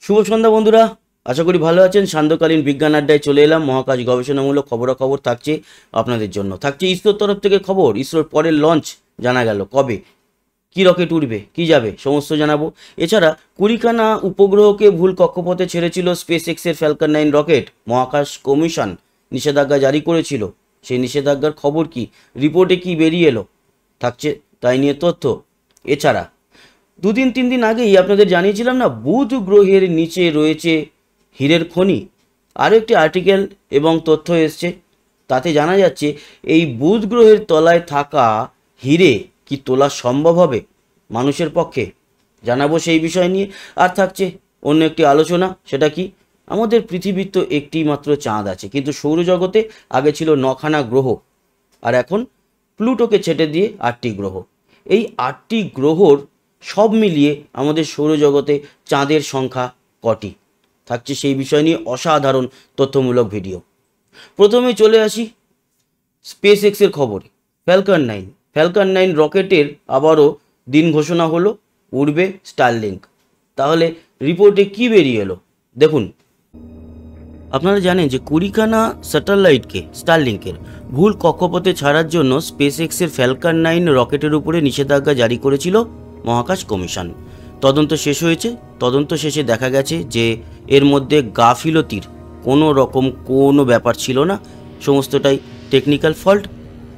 শুভ সন্ধ্যা বন্ধুরা, আশা করি ভালো আছেন। সান্ধ্যকালীন বিজ্ঞান আড্ডায় চলে এলাম। মহাকাশ গবেষণামূলক খবরাখবর থাকছে আপনাদের জন্য। থাকছে ইসরোর তরফ থেকে খবর, ইসরোর পরের লঞ্চ জানা গেল কবে, কি রকেট উঠবে, কি যাবে, সমস্ত জানাবো। এছাড়া কুড়িখানা উপগ্রহকে ভুল কক্ষপথে ছেড়েছিল স্পেস এক্সের ফ্যালকন 9 রকেট। মহাকাশ কমিশন নিষেধাজ্ঞা জারি করেছিল, সেই নিষেধাজ্ঞার খবর কি, রিপোর্টে কি বেরিয়ে এলো, থাকছে তাই নিয়ে তথ্য। এছাড়া 2-3 দিন আগেই আপনাদের জানিয়েছিলাম না, বুধ গ্রহের নিচে রয়েছে হীরের খনি। আরও একটি আর্টিকেল এবং তথ্য এসছে, তাতে জানা যাচ্ছে এই বুধ গ্রহের তলায় থাকা হীরে কি তোলা সম্ভব হবে মানুষের পক্ষে, জানাবো সেই বিষয় নিয়ে। আর থাকছে অন্য একটি আলোচনা, সেটা কি, আমাদের পৃথিবীর তো একটি মাত্র চাঁদ আছে, কিন্তু সৌরজগতে আগে ছিল 9খানা গ্রহ, আর এখন প্লুটোকে ছেটে দিয়ে 8টি গ্রহ। এই 8টি গ্রহর সব মিলিয়ে আমাদের সৌরজগতে চাঁদের সংখ্যা কটি, থাকছে সেই বিষয় নিয়ে অসাধারণ তথ্যমূলক ভিডিও। প্রথমে চলে আসি স্পেস এক্সের খবরে। ফ্যালকন 9 রকেটের আবারও দিন ঘোষণা হলো, উড়বে স্টারলিংক। তাহলে রিপোর্টে কি বেরিয়ে এলো দেখুন। আপনারা জানেন যে কুড়িখানা স্যাটেলাইটকে স্টারলিংকের ভুল কক্ষপথে ছাড়ার জন্য স্পেস এক্সের ফ্যালকন 9 রকেটের উপরে নিষেধাজ্ঞা জারি করেছিল মহাকাশ কমিশন। তদন্ত শেষ হয়েছে, তদন্ত শেষে দেখা গেছে যে এর মধ্যে গাফিলতির কোনো ব্যাপার ছিল না, সমস্তটাই টেকনিক্যাল ফল্ট,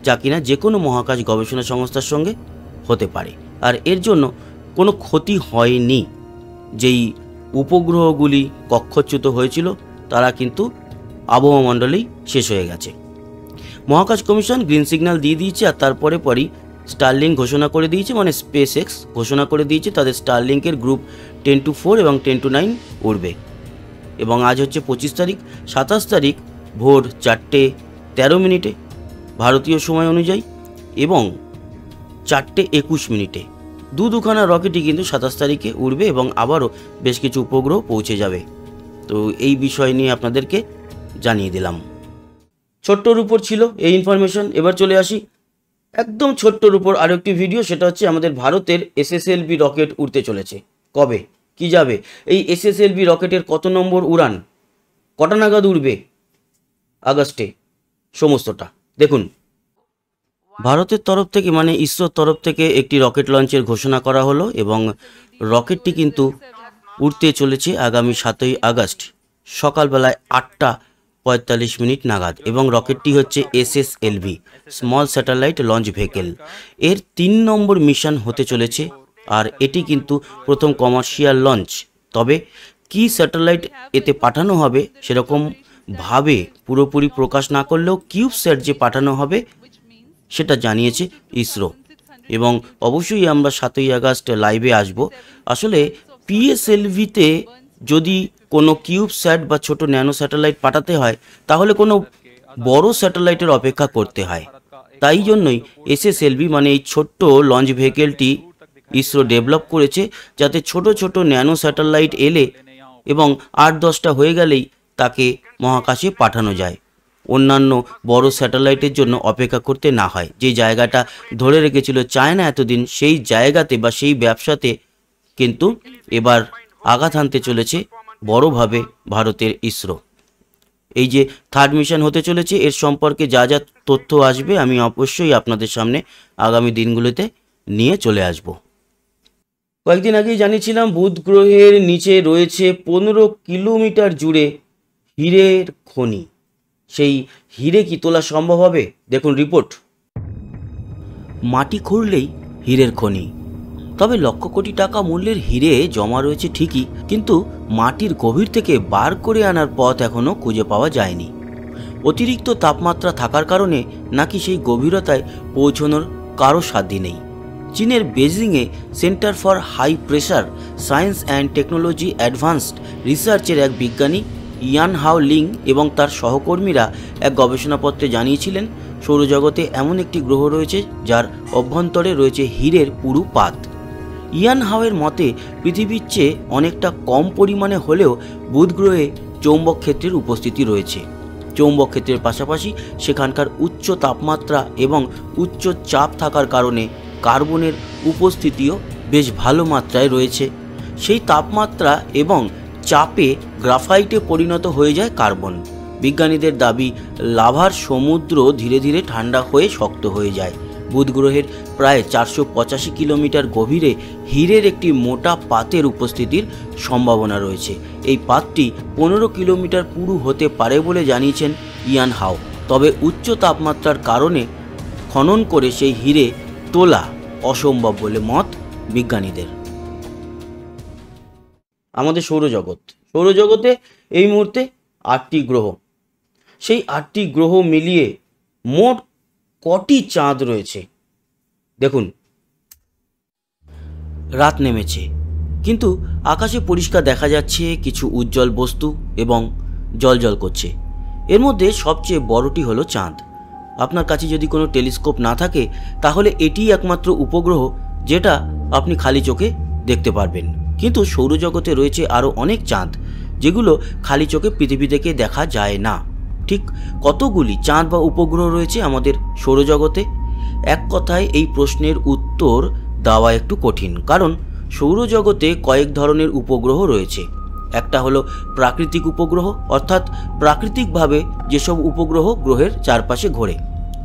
যা কিনা যে কোনো মহাকাশ গবেষণা সংস্থার সঙ্গে হতে পারে। আর এর জন্য কোনো ক্ষতি হয়নি। যেই উপগ্রহগুলি কক্ষচ্যুত হয়েছিল তারা কিন্তু আবহাওয়া মণ্ডলেই শেষ হয়ে গেছে। মহাকাশ কমিশন গ্রিন সিগন্যাল দিয়ে দিয়েছে, আর তারপরে পরই স্টারলিংক ঘোষণা করে দিয়েছে, মানে স্পেস এক্স ঘোষণা করে দিয়েছে তাদের স্টারলিংকের গ্রুপ 10-4 এবং 10-9 উড়বে। এবং আজ হচ্ছে 25 তারিখ, 27 তারিখ ভোর 4:13 ভারতীয় সময় অনুযায়ী এবং 4:21 দুখানা রকেটই কিন্তু 27 তারিখে উড়বে এবং আবারও বেশ কিছু উপগ্রহ পৌঁছে যাবে। তো এই বিষয় নিয়ে আপনাদেরকে জানিয়ে দিলাম। ছোট্টর উপর ছিল এই ইনফরমেশন। এবার চলে আসি একদম ছোট্টর উপর আরও একটি ভিডিও, সেটা হচ্ছে আমাদের ভারতের SSLV রকেট উড়তে চলেছে। কবে কি যাবে, এই SSLV রকেটের কত নম্বর উড়ান, কটা নাগাদ উড়বে আগস্টে, সমস্তটা দেখুন। ভারতের তরফ থেকে মানে ইসরোর তরফ থেকে একটি রকেট লঞ্চের ঘোষণা করা হলো এবং রকেটটি কিন্তু উড়তে চলেছে আগামী 7ই আগস্ট সকালবেলায় 8:45 নাগাদ। এবং রকেটটি হচ্ছে SSLV small satellite launch vehicle. এর 3 নম্বর মিশন হতে চলেছে, আর এটি কিন্তু প্রথম কমার্শিয়াল লঞ্চ। তবে কি স্যাটেলাইট এতে পাঠানো হবে সেরকম ভাবে পুরোপুরি প্রকাশ না করলেও কিউবস্যাট যে পাঠানো হবে সেটা জানিয়েছে ইসরো। এবং অবশ্যই আমরা 7ই আগস্ট লাইভে আসব। আসলে PSLVতে যদি কোনো কিউবস্যাট বা ছোট ন্যানো স্যাটেলাইট পাঠাতে হয় তাহলে কোনো বড় স্যাটেলাইটের অপেক্ষা করতে হয়। তাই জন্যই SSLV মানে এই ছোট্ট লঞ্চ ভেহিকেলটি ইসরো ডেভেলপ করেছে, যাতে ছোট ছোট ন্যানো স্যাটেলাইট এলে এবং 8-10টা হয়ে গেলেই তাকে মহাকাশে পাঠানো যায়, অন্যান্য বড় স্যাটেলাইটের জন্য অপেক্ষা করতে না হয়। যে জায়গাটা ধরে রেখেছিল চায়না এতদিন, সেই জায়গাতে বা সেই ব্যবসাতে কিন্তু এবার আঘাত হানতে চলেছে বড়ভাবে ভারতের ইসরো। এই যে 3rd মিশন হতে চলেছে, এর সম্পর্কে যা যা তথ্য আসবে আমি অবশ্যই আপনাদের সামনে আগামী দিনগুলোতে নিয়ে চলে আসব। কয়েকদিন আগেই জানিয়েছিলাম বুধ গ্রহের নিচে রয়েছে 15 কিলোমিটার জুড়ে হীরের খনি। সেই হীরে কি তোলা সম্ভব হবে দেখুন রিপোর্ট। মাটি খুঁড়লেই হীরের খনি, তবে লক্ষ কোটি টাকা মূল্যের হীরে জমা রয়েছে ঠিকই, কিন্তু মাটির গভীর থেকে বার করে আনার পথ এখনও খুঁজে পাওয়া যায়নি। অতিরিক্ত তাপমাত্রা থাকার কারণে নাকি সেই গভীরতায় পৌঁছানোর কারো সাধ্য নেই। চীনের বেজিংয়ে centre for high pressure science and technology advanced রিসার্চের এক বিজ্ঞানী ইয়ান হাও লিং এবং তার সহকর্মীরা এক গবেষণাপত্রে জানিয়েছিলেন সৌরজগতে এমন একটি গ্রহ রয়েছে যার অভ্যন্তরে রয়েছে হীরের পুরু পাত। ইয়ান হাওয়ের মতে পৃথিবীর চেয়ে অনেকটা কম পরিমাণে হলেও বুধ গ্রহে চৌম্বক ক্ষেত্রের উপস্থিতি রয়েছে। চৌম্বক ক্ষেত্রের পাশাপাশি সেখানকার উচ্চ তাপমাত্রা এবং উচ্চ চাপ থাকার কারণে কার্বনের উপস্থিতিও বেশ ভালো মাত্রায় রয়েছে। সেই তাপমাত্রা এবং চাপে গ্রাফাইটে পরিণত হয়ে যায় কার্বন। বিজ্ঞানীদের দাবি লাভার সমুদ্র ধীরে ধীরে ঠান্ডা হয়ে শক্ত হয়ে যায়। বুধ গ্রহের প্রায় 485 কিলোমিটার গভীরে হীরের একটি মোটা পাতের উপস্থিতির সম্ভাবনা রয়েছে। এই পাতটি 15 কিলোমিটার পুরু হতে পারে বলে জানিয়েছেন ইয়ান হাও। তবে উচ্চ তাপমাত্রার কারণে খনন করে সেই হীরে তোলা অসম্ভব বলে মত বিজ্ঞানীদের। আমাদের সৌরজগতে এই মুহূর্তে 8টি গ্রহ। সেই 8টি গ্রহ মিলিয়ে মোট কটি চাঁদ রয়েছে দেখুন। রাত নেমেছে, কিন্তু আকাশে পরিষ্কার দেখা যাচ্ছে কিছু উজ্জ্বল বস্তু এবং জ্বলজ্বল করছে। এর মধ্যে সবচেয়ে বড়টি হলো চাঁদ। আপনার কাছে যদি কোনো টেলিস্কোপ না থাকে তাহলে এটিই একমাত্র উপগ্রহ যেটা আপনি খালি চোখে দেখতে পারবেন। কিন্তু সৌরজগতে রয়েছে আরও অনেক চাঁদ যেগুলো খালি চোখে পৃথিবী থেকে দেখা যায় না। ঠিক কতগুলি চাঁদ বা উপগ্রহ রয়েছে আমাদের সৌরজগতে? এক কথায় এই প্রশ্নের উত্তর দেওয়া একটু কঠিন, কারণ সৌরজগতে কয়েক ধরনের উপগ্রহ রয়েছে। একটা হলো প্রাকৃতিক উপগ্রহ, অর্থাৎ প্রাকৃতিকভাবে যেসব উপগ্রহ গ্রহের চারপাশে ঘোরে।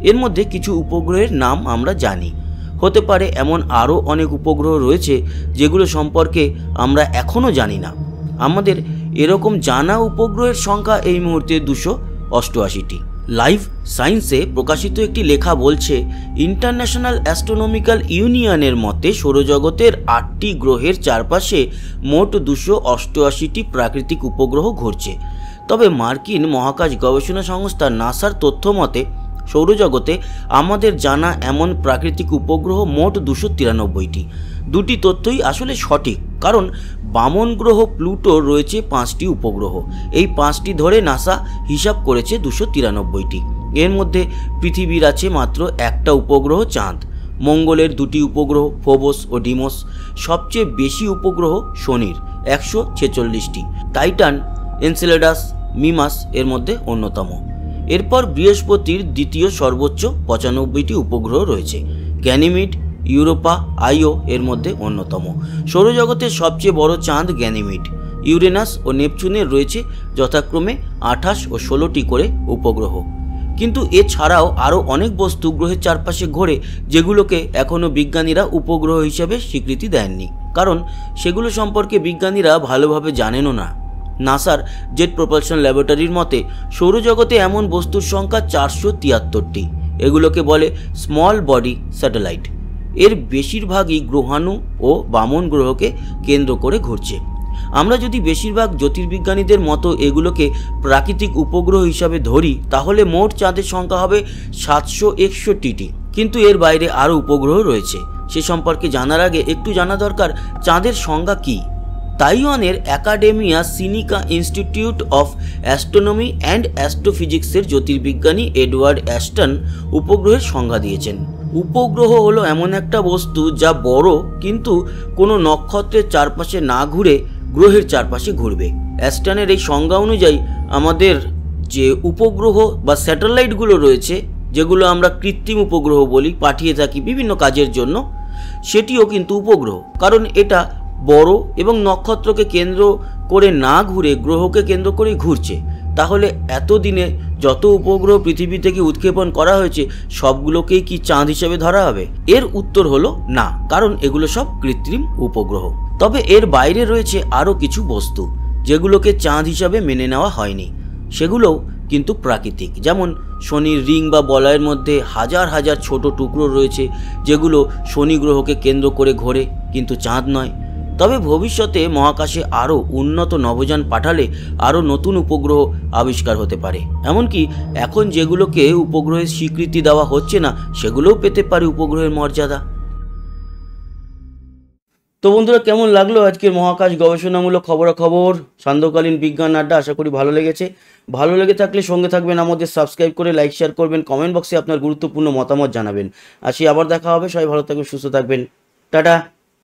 এর মধ্যে কিছু উপগ্রহের নাম আমরা জানি। হতে পারে এমন আরও অনেক উপগ্রহ রয়েছে যেগুলো সম্পর্কে আমরা এখনও জানি না। আমাদের এরকম জানা উপগ্রহের সংখ্যা এই মুহূর্তে 288টি। লাইভ সায়েন্সে প্রকাশিত একটি লেখা বলছে, ইন্টারন্যাশনাল অ্যাস্ট্রোনমিক্যাল ইউনিয়নের মতে সৌরজগতের 8টি গ্রহের চারপাশে মোট 288টি প্রাকৃতিক উপগ্রহ ঘুরছে। তবে মার্কিন মহাকাশ গবেষণা সংস্থা নাসার তথ্য মতে সৌরজগতে আমাদের জানা এমন প্রাকৃতিক উপগ্রহ মোট 293টি। দুটি তথ্যই আসলে সঠিক, কারণ বামন গ্রহ প্লুটোর রয়েছে 5টি উপগ্রহ। এই 5টি ধরে নাসা হিসাব করেছে 293টি। এর মধ্যে পৃথিবীর আছে মাত্র একটা উপগ্রহ চাঁদ। মঙ্গলের 2টি উপগ্রহ ফোবস ও ডিমোস। সবচেয়ে বেশি উপগ্রহ শনির 146টি। টাইটান, এনসেলেডাস, মিমাস এর মধ্যে অন্যতম। এরপর বৃহস্পতির দ্বিতীয় সর্বোচ্চ 95টি উপগ্রহ রয়েছে। গ্যানিমিড, ইউরোপা, আইও এর মধ্যে অন্যতম। সৌরজগতের সবচেয়ে বড় চাঁদ গ্যানিমিড। ইউরেনাস ও নেপচুনের রয়েছে যথাক্রমে 28 ও 16টি করে উপগ্রহ। কিন্তু এছাড়াও আরও অনেক বস্তু গ্রহের চারপাশে ঘোরে যেগুলোকে এখনও বিজ্ঞানীরা উপগ্রহ হিসেবে স্বীকৃতি দেননি, কারণ সেগুলো সম্পর্কে বিজ্ঞানীরা ভালোভাবে জানেনও না। নাসার জেট প্রপালশন ল্যাবরেটরির মতে সৌরজগতে এমন বস্তুর সংখ্যা 473টি। এগুলোকে বলে স্মল বডি স্যাটেলাইট। এর বেশিরভাগই গ্রহাণু ও বামন গ্রহকে কেন্দ্র করে ঘুরছে। আমরা যদি বেশিরভাগ জ্যোতির্বিজ্ঞানীদের মতো এগুলোকে প্রাকৃতিক উপগ্রহ হিসাবে ধরি তাহলে মোট চাঁদের সংখ্যা হবে 761টি। কিন্তু এর বাইরে আরও উপগ্রহ রয়েছে। সে সম্পর্কে জানার আগে একটু জানা দরকার চাঁদের সংজ্ঞা কী। তাইওয়ানের Academia Sinica Institute of Astronomy and অ্যাস্ট্রোফিজিক্সের জ্যোতির্বিজ্ঞানী এডওয়ার্ড অ্যাস্টন উপগ্রহের সংজ্ঞা দিয়েছেন। উপগ্রহ হলো এমন একটা বস্তু যা বড় কিন্তু কোনো নক্ষত্রের চারপাশে না ঘুরে গ্রহের চারপাশে ঘুরবে। অ্যাস্টনের এই সংজ্ঞা অনুযায়ী আমাদের যে উপগ্রহ বা স্যাটেলাইটগুলো রয়েছে, যেগুলো আমরা কৃত্রিম উপগ্রহ বলি, পাঠিয়ে থাকি বিভিন্ন কাজের জন্য, সেটিও কিন্তু উপগ্রহ, কারণ এটা বড় এবং নক্ষত্রকে কেন্দ্র করে না ঘুরে গ্রহকে কেন্দ্র করে ঘুরছে। তাহলে এতদিনে যত উপগ্রহ পৃথিবী থেকে উৎক্ষেপণ করা হয়েছে সবগুলোকেই কি চাঁদ হিসেবে ধরা হবে? এর উত্তর হলো না, কারণ এগুলো সব কৃত্রিম উপগ্রহ। তবে এর বাইরে রয়েছে আরও কিছু বস্তু যেগুলোকে চাঁদ হিসাবে মেনে নেওয়া হয়নি। সেগুলোও কিন্তু প্রাকৃতিক। যেমন শনির রিং বা বলয়ের মধ্যে হাজার হাজার ছোট টুকরো রয়েছে যেগুলো শনি গ্রহকে কেন্দ্র করে ঘোরে, কিন্তু চাঁদ নয়। তবে ভবিষ্যতে মহাকাশে আরও উন্নত নভোযান পাঠালে আরও নতুন উপগ্রহ আবিষ্কার হতে পারে। এমনকি এখন যেগুলোকে উপগ্রহের স্বীকৃতি দেওয়া হচ্ছে না সেগুলোও পেতে পারে উপগ্রহের মর্যাদা। তো বন্ধুরা, কেমন লাগলো আজকের মহাকাশ গবেষণামূলক খবরাখবর সান্ধ্যকালীন বিজ্ঞান আড্ডা? আশা করি ভালো লেগেছে। ভালো লেগে থাকলে সঙ্গে থাকবেন, আমাদের সাবস্ক্রাইব করে লাইক শেয়ার করবেন, কমেন্ট বক্সে আপনার গুরুত্বপূর্ণ মতামত জানাবেন। আসি আবার দেখা হবে। সবাই ভালো থাকবেন, সুস্থ থাকবেন। টাটা।